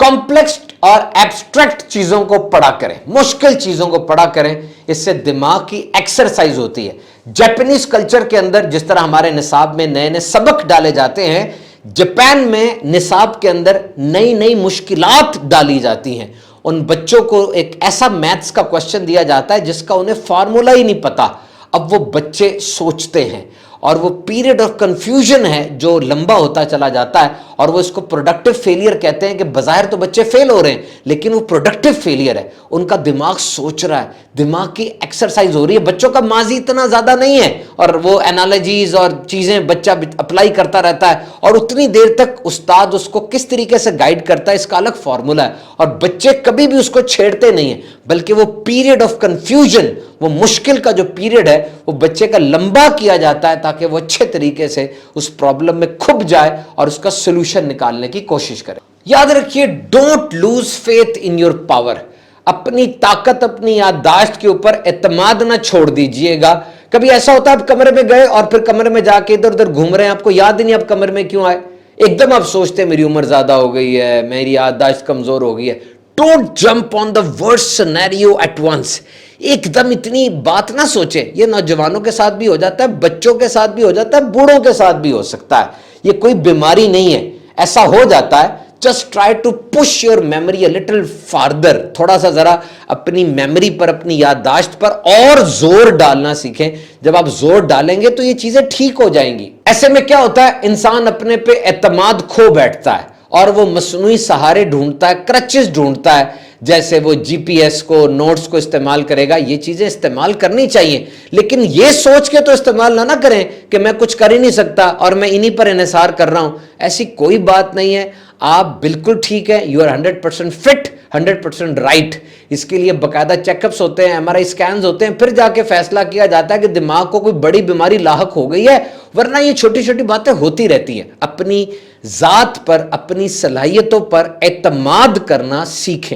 Complex और abstract चीजों को पढ़ा करें, मुश्किल चीजों को पढ़ा करें, इससे दिमाग की एक्सरसाइज होती है। जापानीज कल्चर के अंदर जिस तरह हमारे निसाब में नए नए सबक डाले जाते हैं, जापान में निसाब के अंदर नई नई मुश्किलात डाली जाती हैं। उन बच्चों को एक ऐसा मैथ्स का क्वेश्चन दिया जाता है जिसका उन्हें फॉर्मूला ही नहीं पता। अब वो बच्चे सोचते हैं और वो पीरियड ऑफ कंफ्यूजन है जो लंबा होता चला जाता है, और वो इसको प्रोडक्टिव फेलियर कहते हैं कि बज़ाहिर तो बच्चे फेल हो रहे हैं लेकिन वो प्रोडक्टिव फेलियर है। उनका दिमाग सोच रहा है, दिमाग की एक्सरसाइज हो रही है। बच्चों का माजी इतना ज्यादा नहीं है और वो एनालॉजीज और चीजें बच्चा अप्लाई करता रहता है, और उतनी देर तक उस्ताद उसको किस तरीके से गाइड करता है इसका अलग फॉर्मूला है, और बच्चे कभी भी उसको छेड़ते नहीं है, बल्कि वो पीरियड ऑफ कंफ्यूजन, वो मुश्किल का जो पीरियड है वो बच्चे का लंबा किया जाता है ताकि वो अच्छे तरीके से उस प्रॉब्लम में खुद जाए और उसका सोल्यूशन निकालने की कोशिश करे। याद रखिए, don't lose faith in your power. अपनी ताकत, अपनी याददाश्त के ऊपर एतमाद ना छोड़ दीजिएगा। कभी ऐसा होता है आप कमरे में गए और फिर कमरे में जाके इधर उधर घूम रहे हैं, आपको याद ही नहीं आप कमरे में क्यों आए। एकदम आप सोचते हैं मेरी उम्र ज्यादा हो गई है, मेरी याददाश्त कमजोर हो गई है। Don't jump on the worst scenario at once. एकदम इतनी बात ना सोचे। ये नौजवानों के साथ भी हो जाता है, बच्चों के साथ भी हो जाता है, बूढ़ों के साथ भी हो सकता है। ये कोई बीमारी नहीं है, ऐसा हो जाता है। Just try to push your memory a little farther. थोड़ा सा जरा अपनी मेमोरी पर, अपनी याददाश्त पर और जोर डालना सीखें। जब आप जोर डालेंगे तो ये चीजें ठीक हो जाएंगी। ऐसे में क्या होता है, इंसान अपने पे एतमाद खो बैठता है और वो मसनूई सहारे ढूंढता है, क्रचेस ढूंढता है। जैसे वो जीपीएस को, नोट्स को इस्तेमाल करेगा। ये चीजें इस्तेमाल करनी चाहिए, लेकिन ये सोच के तो इस्तेमाल ना करें कि मैं कुछ कर ही नहीं सकता और मैं इन्हीं पर इन्हिसार कर रहा हूं। ऐसी कोई बात नहीं है, आप बिल्कुल ठीक है। You are 100% fit, 100% right. इसके लिए बाकायदा चेकअप्स होते हैं, एमआरआई स्कैन्स होते हैं, फिर जाके फैसला किया जाता है कि दिमाग को कोई बड़ी बीमारी लाहक हो गई है, वरना ये छोटी छोटी बातें होती रहती हैं। अपनी जात पर, अपनी सलाहियतों पर एतमाद करना सीखें।